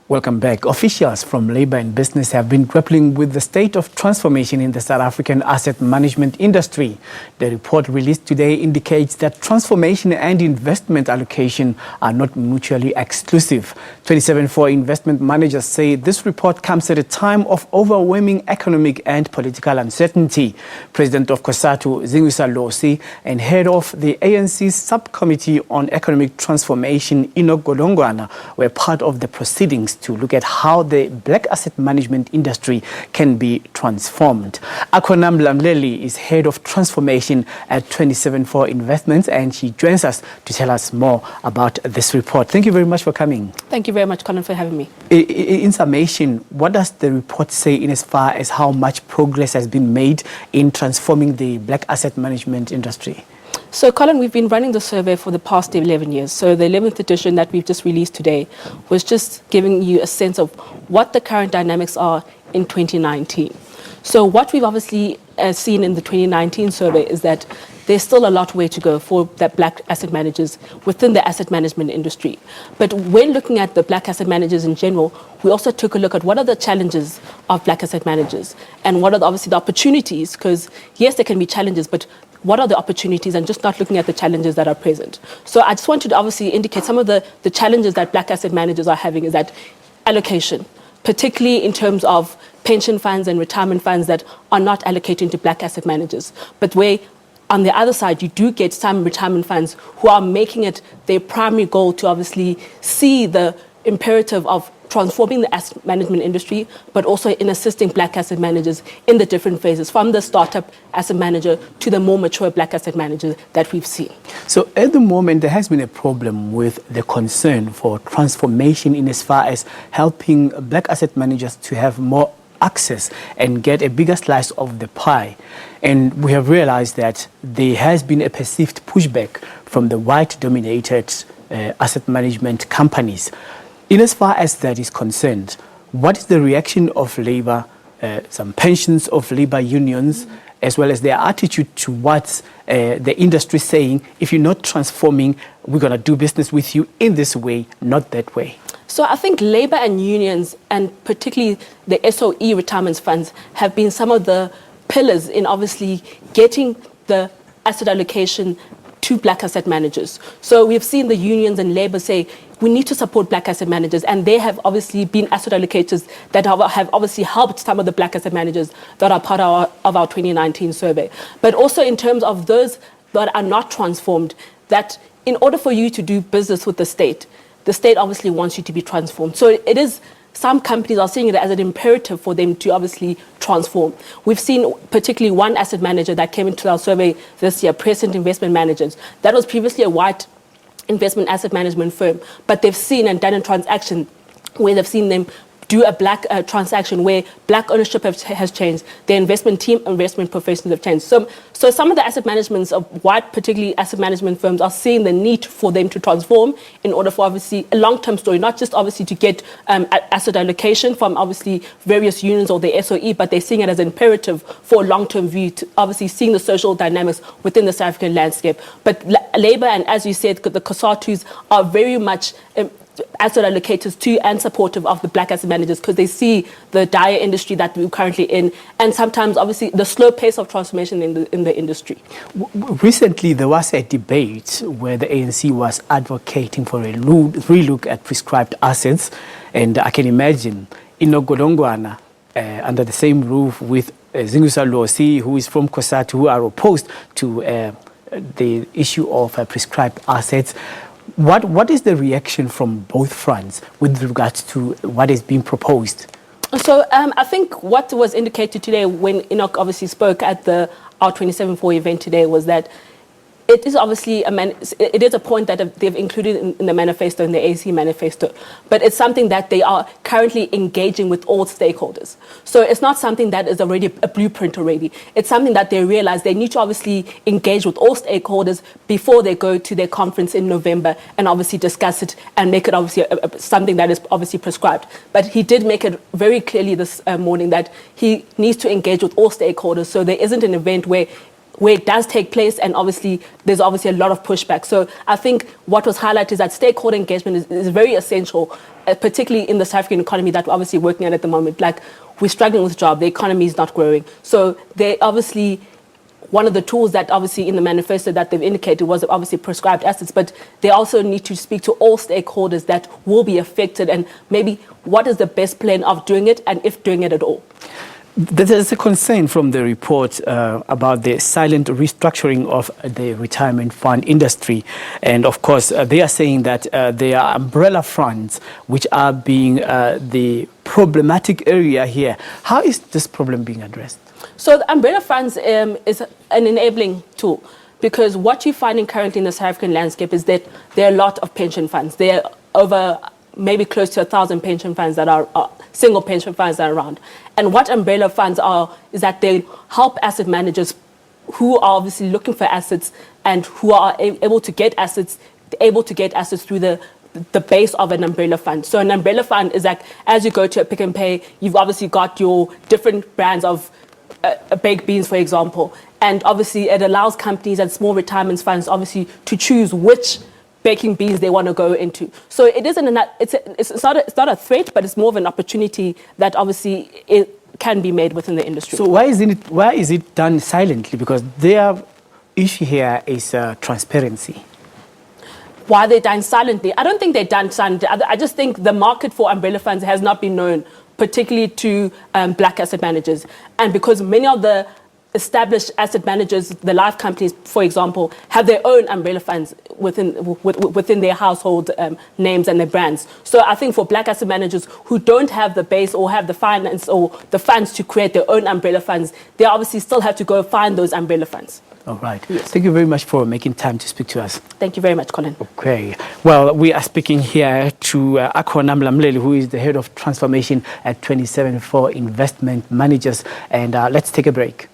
Welcome back. Officials from Labour and Business have been grappling with the state of transformation in the South African asset management industry. The report released today indicates that transformation and investment allocation are not mutually exclusive. 27-4 investment managers say this report comes at a time of overwhelming economic and political uncertainty. President of Cosatu Zingiswa Losi and head of the ANC's subcommittee on economic transformation, Enoch Godongwana, were part of the proceedings to look at how the black asset management industry can be transformed. Akhona Mlamleli is head of transformation at 27-4 Investments, and she joins us to tell us more about this report. Thank you very much for coming. Thank you very much, Colin, for having me. In summation, what does the report say in as far as how much progress has been made in transforming the black asset management industry? So, Colin, we've been running the survey for the past 11 years. So the 11th edition that we've just released today was just giving you a sense of what the current dynamics are in 2019. So what we've obviously seen in the 2019 survey is that there's still a lot way to go for that black asset managers within the asset management industry. But when looking at the black asset managers in general, we also took a look at what are the challenges of black asset managers and what are obviously the opportunities, because yes, there can be challenges, but what are the opportunities, and just not looking at the challenges that are present. So I just wanted to obviously indicate some of the challenges that black asset managers are having is that allocation, particularly in terms of pension funds and retirement funds that are not allocating to black asset managers. But where on the other side, you do get some retirement funds who are making it their primary goal to obviously see the imperative of transforming the asset management industry, but also in assisting black asset managers in the different phases, from the startup asset manager to the more mature black asset managers that we've seen. So at the moment, there has been a problem with the concern for transformation in as far as helping black asset managers to have more access and get a bigger slice of the pie. And we have realized that there has been a perceived pushback from the white-dominated asset management companies. In as far as that is concerned, what is the reaction of Labour, some pensions of Labour unions, as well as their attitude towards the industry saying, if you're not transforming, we're going to do business with you in this way, not that way? So I think Labour and unions, and particularly the SOE retirement funds, have been some of the pillars in obviously getting the asset allocation to black asset managers. So we've seen the unions and Labour say, we need to support black asset managers, and they have obviously been asset allocators that have obviously helped some of the black asset managers that are part of our 2019 survey. But also in terms of those that are not transformed, that in order for you to do business with the state obviously wants you to be transformed. So it is, some companies are seeing it as an imperative for them to obviously transform. We've seen particularly one asset manager that came into our survey this year, Prescient Investment Managers. That was previously a white investment asset management firm, but they've seen and done a transaction where they've seen them do a black transaction where black ownership has changed, their investment team, investment professionals have changed. So some of the asset managements of white, particularly asset management firms, are seeing the need for them to transform in order for obviously a long-term story, not just obviously to get asset allocation from obviously various unions or the SOE, but they're seeing it as an imperative for a long-term view to obviously seeing the social dynamics within the South African landscape. But Labour and, as you said, the Cosatus are very much asset allocators to and supportive of the black asset managers, because they see the dire industry that we're currently in, and sometimes obviously the slow pace of transformation in the industry. Recently there was a debate where the ANC was advocating for a relook at prescribed assets, and I can imagine Enoch Godongwana under the same roof with Zingiswa Losi, who is from Cosatu, who are opposed to the issue of prescribed assets. What is the reaction from both fronts with regards to what is being proposed? So I think what was indicated today when Enoch obviously spoke at our 27-4 event today was that it is obviously it is a point that they've included in the manifesto, in the ANC manifesto, but it's something that they are currently engaging with all stakeholders. So it's not something that is already a blueprint already. It's something that they realize they need to obviously engage with all stakeholders before they go to their conference in November and obviously discuss it and make it obviously something that is obviously prescribed. But he did make it very clearly this morning that he needs to engage with all stakeholders, so there isn't an event where where it does take place, and obviously there's obviously a lot of pushback. So I think what was highlighted is that stakeholder engagement is very essential, particularly in the South African economy that we're obviously working at the moment. Like, we're struggling with jobs, the economy is not growing. So they obviously, one of the tools that obviously in the manifesto that they've indicated was obviously prescribed assets, but they also need to speak to all stakeholders that will be affected, and maybe what is the best plan of doing it, and if doing it at all. There's a concern from the report about the silent restructuring of the retirement fund industry. And of course, they are saying that there are umbrella funds which are being the problematic area here. How is this problem being addressed? So the umbrella funds is an enabling tool, because what you're finding currently in the South African landscape is that there are a lot of pension funds. There are over maybe close to 1,000 pension funds that are single pension funds that are around. And what umbrella funds are is that they help asset managers who are obviously looking for assets and who are able to get assets through the base of an umbrella fund. So an umbrella fund is like, as you go to a Pick and Pay, you've obviously got your different brands of baked beans, for example. And obviously it allows companies and small retirement funds obviously to choose which baking beans they want to go into. So it isn't it's not a threat, but it's more of an opportunity that obviously it can be made within the industry. So why is it done silently? Because their issue here is transparency. Why they're done silently? I don't think they're done silently. I just think the market for umbrella funds has not been known, particularly to black asset managers. And because many of the established asset managers, the life companies, for example, have their own umbrella funds within their household names and their brands. So I think for black asset managers who don't have the base or have the finance or the funds to create their own umbrella funds, they obviously still have to go find those umbrella funds. All right. Yes. Thank you very much for making time to speak to us. Thank you very much, Colin. Okay. Well, we are speaking here to Akhona Mlamleli, who is the head of transformation at 27 for investment managers. And let's take a break.